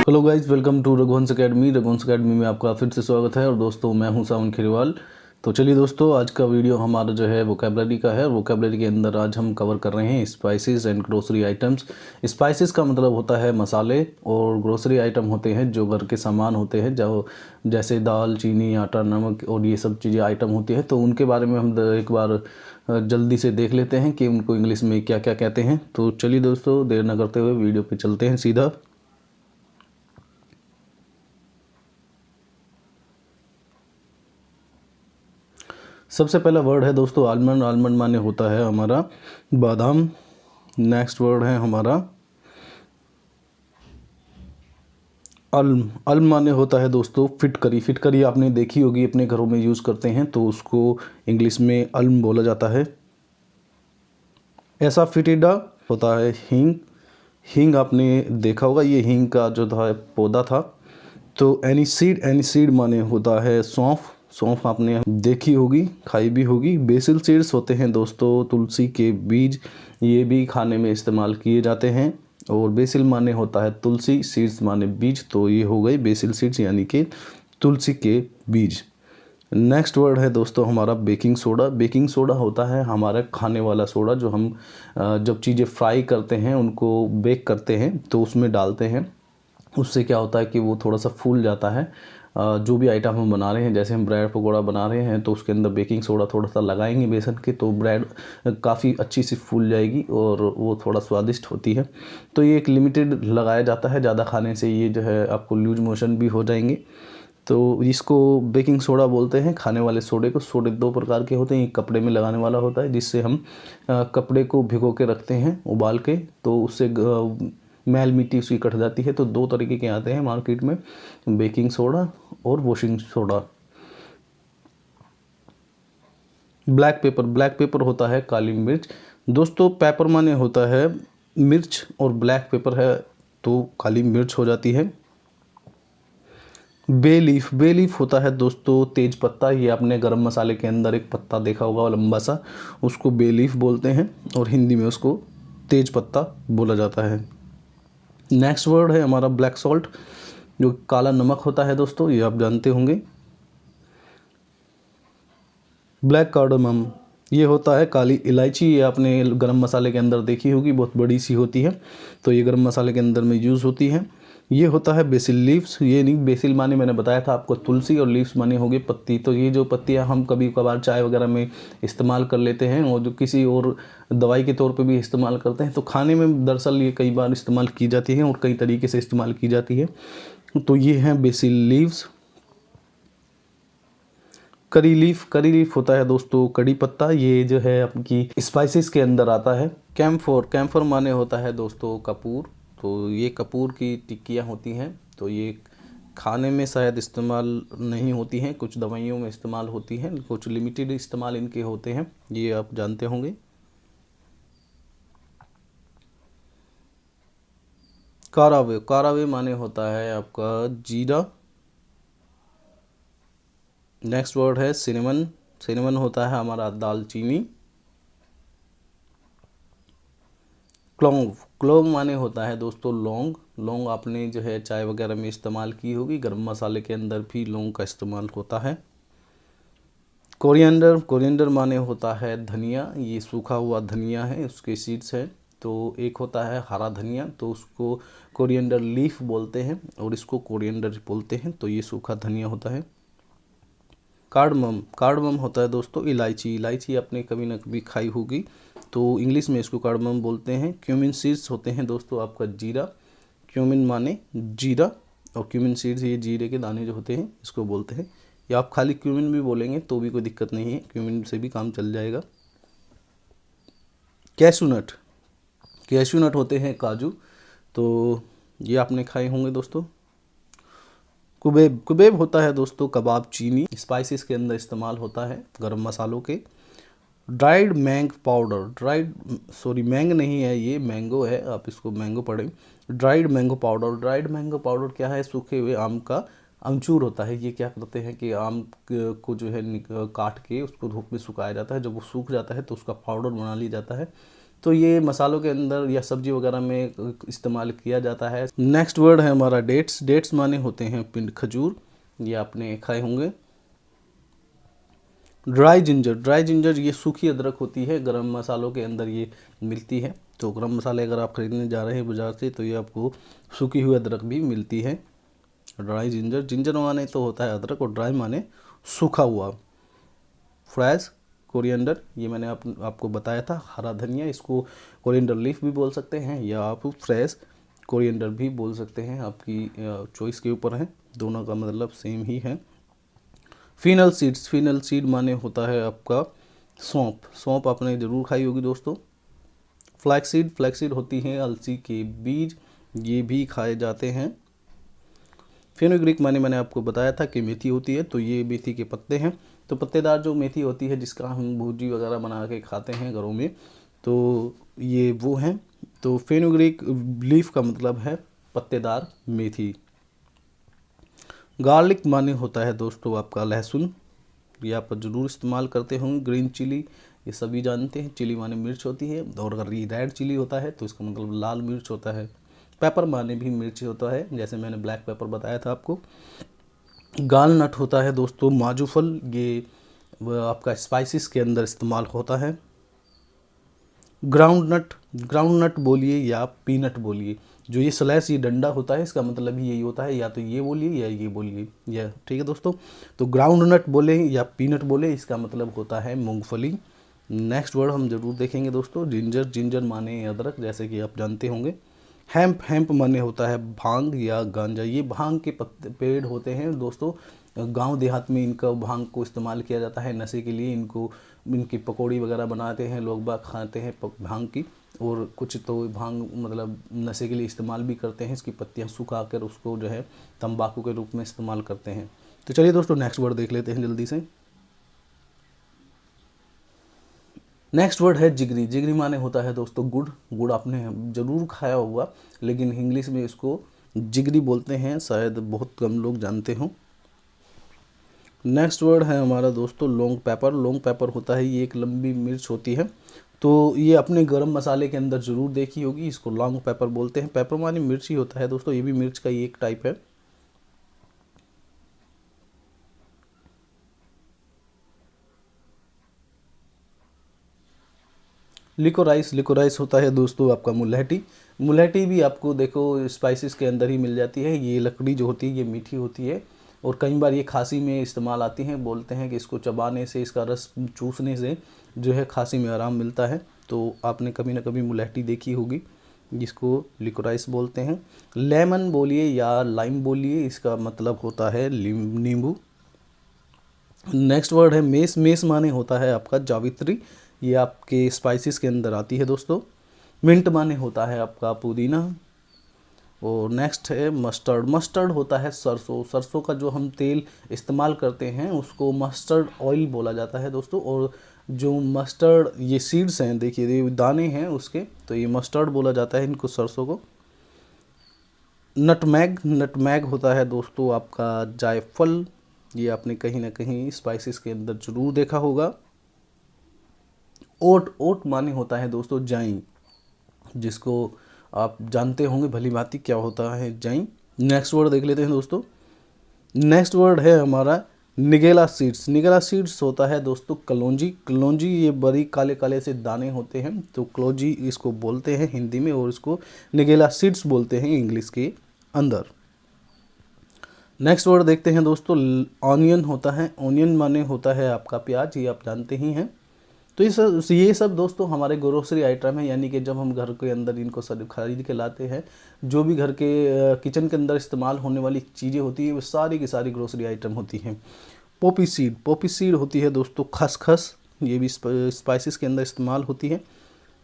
Hello guys, welcome to Raghuvansh academy. Raghuvansh academy में आपका फिर से स्वागत है। और दोस्तों, मैं हूं सावन खीरवाल। तो चलिए दोस्तों, आज का वीडियो हमारा जो है वोकेबलरी का है। वोकेबलरी के अंदर आज हम कवर कर रहे हैं spices and grocery items. Spices का मतलब होता है मसाले, और ग्रोसरी आइटम होते हैं जो घर के सामान होते हैं, जो जैसे दाल, चीनी, आटा, नमक और ये सब चीज़ें आइटम होती है। तो उनके बारे में हम एक बार जल्दी से देख लेते हैं कि उनको इंग्लिश में क्या क्या कहते हैं। तो चलिए दोस्तों, देर न करते हुए वीडियो पे चलते हैं सीधा। सबसे पहला वर्ड है दोस्तों आलमंड। आलमंड माने होता है हमारा बादाम। नेक्स्ट वर्ड है हमारा अल्म। अल्म माने होता है दोस्तों फिटकरी। फिटकरी आपने देखी होगी, अपने घरों में यूज़ करते हैं, तो उसको इंग्लिश में अल्म बोला जाता है। ऐसा फिटिडा होता है हींग। हींग आपने देखा होगा, ये हींग का जो था पौधा था। तो एनीसीड, एनीसीड माने होता है सौंफ। सौंफ आपने देखी होगी, खाई भी होगी। बेसिल सीड्स होते हैं दोस्तों तुलसी के बीज, ये भी खाने में इस्तेमाल किए जाते हैं। और बेसिल माने होता है तुलसी, सीड्स माने बीज, तो ये हो गए बेसिल सीड्स यानी कि तुलसी के बीज। नेक्स्ट वर्ड है दोस्तों हमारा बेकिंग सोडा। बेकिंग सोडा होता है हमारा खाने वाला सोडा, जो हम जब चीज़ें फ्राई करते हैं, उनको बेक करते हैं, तो उसमें डालते हैं। उससे क्या होता है कि वो थोड़ा सा फूल जाता है। जो भी आइटम हम बना रहे हैं, जैसे हम ब्रेड पकौड़ा बना रहे हैं, तो उसके अंदर बेकिंग सोडा थोड़ा सा लगाएंगे बेसन के, तो ब्रेड काफ़ी अच्छी सी फूल जाएगी और वो थोड़ा स्वादिष्ट होती है। तो ये एक लिमिटेड लगाया जाता है, ज़्यादा खाने से ये जो है आपको लूज मोशन भी हो जाएंगे। तो इसको बेकिंग सोडा बोलते हैं, खाने वाले सोडे को। सोडे दो प्रकार के होते हैं, एक कपड़े में लगाने वाला होता है, जिससे हम कपड़े को भिगो के रखते हैं उबाल के, तो उससे मैल मिट्टी उसकी कट जाती है। तो दो तरीके के आते हैं मार्केट में, बेकिंग सोडा और washing soda. Black pepper. Black pepper होता है काली मिर्च। दोस्तों पेपर माने होता है मिर्च, और ब्लैक पेपर है तो काली मिर्च हो जाती है। Bay leaf. बे लीफ होता है दोस्तों तेज पत्ता। ये आपने गरम मसाले के अंदर एक पत्ता देखा होगा लंबा सा, उसको बे लीफ बोलते हैं, और हिंदी में उसको तेज पत्ता बोला जाता है। नेक्स्ट वर्ड है हमारा ब्लैक सॉल्ट, जो काला नमक होता है दोस्तों, ये आप जानते होंगे। ब्लैक कार्डमम, ये होता है काली इलायची। ये आपने गरम मसाले के अंदर देखी होगी, बहुत बड़ी सी होती है, तो ये गरम मसाले के अंदर में यूज़ होती है। ये होता है बेसिल लीव्स। ये नहीं, बेसिल माने मैंने बताया था आपको तुलसी, और लीव्स माने होगी पत्ती। तो ये जो पत्तियां हम कभी कभार चाय वगैरह में इस्तेमाल कर लेते हैं, और जो किसी और दवाई के तौर पे भी इस्तेमाल करते हैं। तो खाने में दरअसल ये कई बार इस्तेमाल की जाती है, और कई तरीके से इस्तेमाल की जाती है। तो ये हैं बेसिल लीव्स। करी लीफ। करी लीफ होता है दोस्तों कड़ी पत्ता। ये जो है आपकी स्पाइसेस के अंदर आता है। कैम्फोर। कैम्फोर माने होता है दोस्तों कपूर। तो ये कपूर की टिक्कियाँ होती हैं, तो ये खाने में शायद इस्तेमाल नहीं होती हैं, कुछ दवाइयों में इस्तेमाल होती हैं, कुछ लिमिटेड इस्तेमाल इनके होते हैं, ये आप जानते होंगे। कारावे। कारावे माने होता है आपका जीरा। नेक्स्ट वर्ड है सिनेमन। सिनेमन होता है हमारा दालचीनी। क्लोव। क्लोव माने होता है दोस्तों लौंग। लौंग आपने जो है चाय वगैरह में इस्तेमाल की होगी, गरम मसाले के अंदर भी लौंग का इस्तेमाल होता है। कोरिएंडर। कोरिएंडर माने होता है धनिया। ये सूखा हुआ धनिया है, उसके सीड्स हैं। तो एक होता है हरा धनिया, तो उसको कोरिएंडर लीफ बोलते हैं, और इसको कोरिएंडर बोलते हैं। तो ये सूखा धनिया होता है। कार्डमम। कार्डमम होता है दोस्तों इलायची। इलायची आपने कभी ना कभी खाई होगी, तो इंग्लिश में इसको कार्डमम बोलते हैं। क्यूमिन सीड्स होते हैं दोस्तों आपका जीरा। क्यूमिन माने जीरा, और क्यूमिन सीड्स ये जीरे के दाने जो होते हैं, इसको बोलते हैं। या आप खाली क्यूमिन भी बोलेंगे तो भी कोई दिक्कत नहीं है, क्यूमिन से भी काम चल जाएगा। कैशू नट। कैशू नट होते हैं काजू, तो ये आपने खाए होंगे दोस्तों। कुबेब। कुबेब होता है दोस्तों कबाब चीनी। स्पाइसेस के अंदर इस्तेमाल होता है, गरम मसालों के। Dried mang powder. Dried, sorry mang नहीं है, ये मैंगो है, आप इसको मैंगो पढ़ें। Dried mango powder. Dried mango powder क्या है? सूखे हुए आम का अमचूर होता है। ये क्या करते हैं कि आम को जो है काट के उसको धूप में सुखाया जाता है। जब वो सूख जाता है तो उसका पाउडर बना लिया जाता है, तो ये मसालों के अंदर या सब्जी वगैरह में इस्तेमाल किया जाता है। नेक्स्ट वर्ड है हमारा डेट्स। डेट्स माने होते हैं पिंड खजूर, ये आपने खाए होंगे। Dry ginger. ड्राई जिंजर ये सूखी अदरक होती है, गरम मसालों के अंदर ये मिलती है। तो गरम मसाले अगर आप खरीदने जा रहे हैं बाज़ार से तो ये आपको सूखी हुई अदरक भी मिलती है। Dry ginger. जिंजर माने तो होता है अदरक और ड्राई माने सूखा हुआ। फ्रेश कोरिएंडर, ये मैंने आपको बताया था, हरा धनिया, इसको कोरिएंडर लीफ भी बोल सकते हैं या आप फ्रेश कोरिएंडर भी बोल सकते हैं, आपकी चॉइस के ऊपर है, दोनों का मतलब सेम ही है। Final seeds. फिनल सीड माने होता है आपका सौंफ। सौंफ आपने ज़रूर खाई होगी दोस्तों। फ्लैक्सीड। फ्लैक्सीड होती हैं अलसी के बीज, ये भी खाए जाते हैं। फेनुग्रीक माने मैंने आपको बताया था कि मेथी होती है, तो ये मेथी के पत्ते हैं। तो पत्तेदार जो मेथी होती है जिसका हम भुर्जी वगैरह बना के खाते हैं घरों में, तो ये वो हैं। तो फेनुग्रीक लीफ का मतलब है पत्तेदार मेथी। गार्लिक माने होता है दोस्तों आपका लहसुन, ये आप ज़रूर इस्तेमाल करते होंगे। ग्रीन चिली, ये सभी जानते हैं, चिली माने मिर्च होती है, और अगर ये रेड चिली होता है तो इसका मतलब लाल मिर्च होता है। पेपर माने भी मिर्च होता है, जैसे मैंने ब्लैक पेपर बताया था आपको। गालनट होता है दोस्तों माजूफल, ये आपका स्पाइसेस के अंदर इस्तेमाल होता है। ग्राउंड नट। ग्राउंड नट बोलिए या पीनट बोलिए, जो ये स्लैश ये डंडा होता है इसका मतलब ही यही होता है, या तो ये बोलिए या ये बोलिए, या ठीक है दोस्तों। तो ग्राउंड नट बोले या पीनट बोले, इसका मतलब होता है मूंगफली। नेक्स्ट वर्ड हम जरूर देखेंगे दोस्तों, जिंजर। जिंजर माने अदरक, जैसे कि आप जानते होंगे। हैम्प। हैम्प माने होता है भांग या गांजा, ये भांग के पत्ते पेड़ होते हैं दोस्तों। गांव देहात में इनका भांग को इस्तेमाल किया जाता है नशे के लिए, इनको इनकी पकौड़ी वगैरह बनाते हैं लोग, बाग खाते हैं भांग की, और कुछ तो भांग मतलब नशे के लिए इस्तेमाल भी करते हैं। इसकी पत्तियां सुखा कर उसको जो है तंबाकू के रूप में इस्तेमाल करते हैं। तो चलिए दोस्तों नेक्स्ट वर्ड देख लेते हैं जल्दी से। नेक्स्ट वर्ड है जिगरी। जिगरी माने होता है दोस्तों गुड़। गुड़ आपने ज़रूर खाया होगा, लेकिन इंग्लिश में इसको जिगरी बोलते हैं, शायद बहुत कम लोग जानते हों। नेक्स्ट वर्ड है हमारा दोस्तों लॉन्ग पेपर। लॉन्ग पेपर होता है, ये एक लंबी मिर्च होती है, तो ये अपने गरम मसाले के अंदर ज़रूर देखी होगी, इसको लॉन्ग पेपर बोलते हैं। पेपर माने मिर्च ही होता है दोस्तों, ये भी मिर्च का ही एक टाइप है। लिकोराइस। लिकोराइस होता है दोस्तों आपका मुलहटी। मुलहटी भी आपको देखो स्पाइसेस के अंदर ही मिल जाती है। ये लकड़ी जो होती है ये मीठी होती है, और कई बार ये खांसी में इस्तेमाल आती हैं। बोलते हैं कि इसको चबाने से, इसका रस चूसने से जो है खांसी में आराम मिलता है। तो आपने कभी ना कभी मुलहटी देखी होगी, जिसको लिकोराइस बोलते हैं। लेमन बोलिए या लाइम बोलिए, इसका मतलब होता है नींबू। नेक्स्ट वर्ड है मेस। मेस माने होता है आपका जावित्री, ये आपके स्पाइसेस के अंदर आती है दोस्तों। मिंट माने होता है आपका पुदीना। और नेक्स्ट है मस्टर्ड। मस्टर्ड होता है सरसों। सरसों का जो हम तेल इस्तेमाल करते हैं उसको मस्टर्ड ऑयल बोला जाता है दोस्तों। और जो मस्टर्ड ये सीड्स हैं, देखिए ये दाने हैं उसके, तो ये मस्टर्ड बोला जाता है इनको, सरसों को। नटमैग। नटमैग होता है दोस्तों आपका जायफल, ये आपने कहीं ना कहीं स्पाइसेस के अंदर जरूर देखा होगा। ओट। ओट माने होता है दोस्तों जाई, जिसको आप जानते होंगे भली भांति क्या होता है जाई। नेक्स्ट वर्ड देख लेते हैं दोस्तों। नेक्स्ट वर्ड है हमारा निगेला सीड्स। निगेला सीड्स होता है दोस्तों कलौंजी। कलौंजी ये बड़ी काले काले से दाने होते हैं, तो कलौंजी इसको बोलते हैं हिंदी में, और इसको निगेला सीड्स बोलते हैं इंग्लिश के अंदर। नेक्स्ट वर्ड देखते हैं दोस्तों, ऑनियन होता है। ऑनियन माने होता है आपका प्याज, ये आप जानते ही हैं। तो ये सब दोस्तों हमारे ग्रोसरी आइटम है, यानी कि जब हम घर के अंदर इनको सब खरीद के लाते हैं, जो भी घर के किचन के अंदर इस्तेमाल होने वाली चीज़ें होती हैं वो सारी की सारी ग्रोसरी आइटम होती हैं। Poppy seed. पोपी सीड होती है दोस्तों खसखस, ये भी स्पाइसेस के अंदर इस्तेमाल होती है।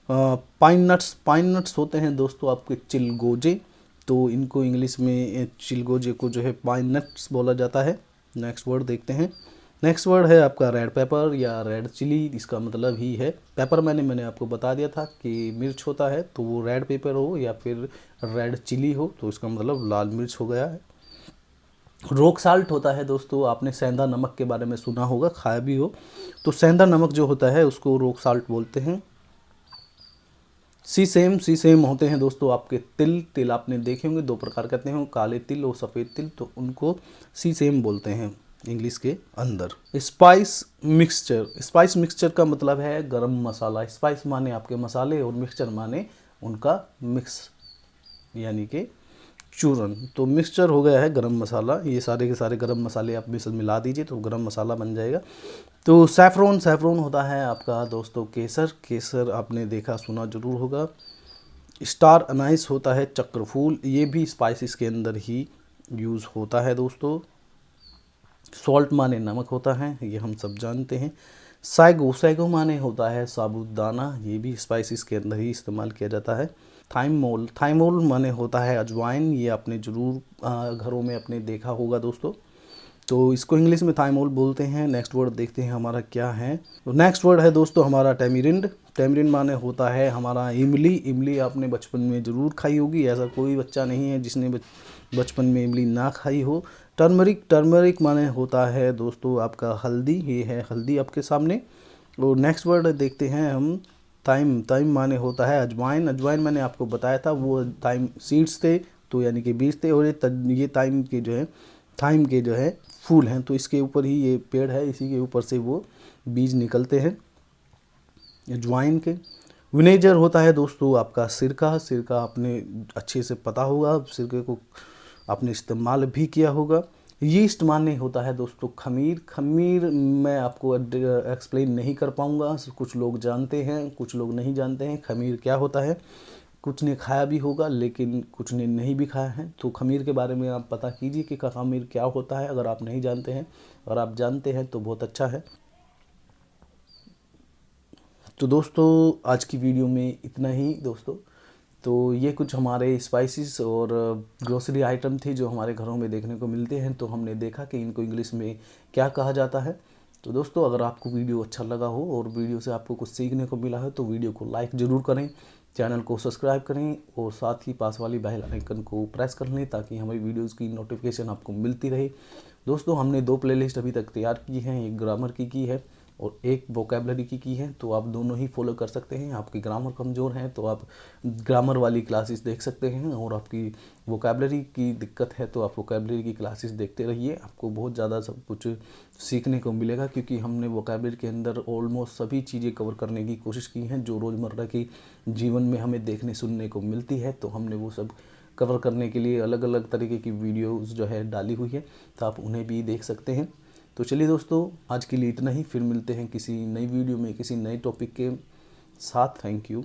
Pine nuts. पाइन नट्स होते हैं दोस्तों आपके चिलगोजे, तो इनको इंग्लिश में चिलगोजे को जो है पाइन नट्स बोला जाता है। नेक्स्ट वर्ड देखते हैं। नेक्स्ट वर्ड है आपका रेड पेपर या रेड चिली, इसका मतलब ही है पेपर। मैंने आपको बता दिया था कि मिर्च होता है, तो वो रेड पेपर हो या फिर रेड चिली हो तो इसका मतलब लाल मिर्च हो गया है। रोक साल्ट होता है दोस्तों, आपने सेंधा नमक के बारे में सुना होगा, खाया भी हो, तो सेंधा नमक जो होता है उसको रोक साल्ट बोलते हैं। सी सेम होते हैं दोस्तों आपके तिल। तिल आपने देखे होंगे, दो प्रकार कहते हैं, काले तिल और सफ़ेद तिल, तो उनको सी सेम बोलते हैं इंग्लिश के अंदर। स्पाइस मिक्सचर, स्पाइस मिक्सचर का मतलब है गरम मसाला। स्पाइस माने आपके मसाले और मिक्सचर माने उनका मिक्स यानी कि चूरन। तो मिक्सचर हो गया है गरम मसाला। ये सारे के सारे गरम मसाले आप मिला दीजिए तो गरम मसाला बन जाएगा। तो सैफरॉन, सैफरॉन होता है आपका दोस्तों केसर। केसर आपने देखा सुना जरूर होगा। स्टार अनाइस होता है चक्रफूल, ये भी स्पाइसेस के अंदर ही यूज़ होता है दोस्तों। सॉल्ट माने नमक होता है, ये हम सब जानते हैं। सैगो, सैगो माने होता है साबूदाना, ये भी स्पाइसेस के अंदर ही इस्तेमाल किया जाता है। थाइमोल, थाइमोल माने होता है अजवाइन, ये आपने ज़रूर घरों में अपने देखा होगा दोस्तों। तो इसको इंग्लिश में थाइमोल बोलते हैं। नेक्स्ट वर्ड देखते हैं हमारा क्या है। तो नेक्स्ट वर्ड है दोस्तों हमारा टेमिरिंड। टेमिरिंड माने होता है हमारा इमली। इमली आपने बचपन में ज़रूर खाई होगी, ऐसा कोई बच्चा नहीं है जिसने बचपन में इमली ना खाई हो। टर्मरिक, टर्मरिक माने होता है दोस्तों आपका हल्दी, ये है हल्दी आपके सामने। और नेक्स्ट वर्ड देखते हैं हम ताइम। ताइम माने होता है अजवाइन। अजवाइन मैंने आपको बताया था वो ताइम सीड्स थे, तो यानी कि बीज थे, और ये ताइम के जो है, थाइम के जो है फूल हैं, तो इसके ऊपर ही ये पेड़ है, इसी के ऊपर से वो बीज निकलते हैं अजवाइन के। विनेगर होता है दोस्तों आपका सिरका। सिरका आपने अच्छे से पता होगा, सिरके को आपने इस्तेमाल भी किया होगा। यीस्ट माने होता है दोस्तों खमीर। खमीर मैं आपको एक्सप्लेन नहीं कर पाऊँगा, कुछ लोग जानते हैं कुछ लोग नहीं जानते हैं खमीर क्या होता है। कुछ ने खाया भी होगा लेकिन कुछ ने नहीं भी खाया है। तो खमीर के बारे में आप पता कीजिए कि खमीर क्या होता है, अगर आप नहीं जानते हैं। अगर आप जानते हैं तो बहुत अच्छा है। तो दोस्तों आज की वीडियो में इतना ही दोस्तों। तो ये कुछ हमारे स्पाइसेस और ग्रोसरी आइटम थी जो हमारे घरों में देखने को मिलते हैं, तो हमने देखा कि इनको इंग्लिश में क्या कहा जाता है। तो दोस्तों अगर आपको वीडियो अच्छा लगा हो और वीडियो से आपको कुछ सीखने को मिला है तो वीडियो को लाइक ज़रूर करें, चैनल को सब्सक्राइब करें और साथ ही पास वाली बेल आइकन को प्रेस कर लें ताकि हमारी वीडियोज़ की नोटिफिकेशन आपको मिलती रहे। दोस्तों हमने 2 प्लेलिस्ट अभी तक तैयार की हैं, एक ग्रामर की है और एक वोकेबलरी की है, तो आप दोनों ही फॉलो कर सकते हैं। आपकी ग्रामर कमज़ोर है तो आप ग्रामर वाली क्लासेस देख सकते हैं, और आपकी वोकेबलरी की दिक्कत है तो आप वोकेबलरी की क्लासेस देखते रहिए। आपको बहुत ज़्यादा सब कुछ सीखने को मिलेगा, क्योंकि हमने वोकेबलरी के अंदर ऑलमोस्ट सभी चीज़ें कवर करने की कोशिश की हैं जो रोज़मर्रा की जीवन में हमें देखने सुनने को मिलती है। तो हमने वो सब कवर करने के लिए अलग अलग तरीके की वीडियोज़ जो है डाली हुई है, तो आप उन्हें भी देख सकते हैं। तो चलिए दोस्तों आज के लिए इतना ही, फिर मिलते हैं किसी नई वीडियो में किसी नए टॉपिक के साथ। Thank you.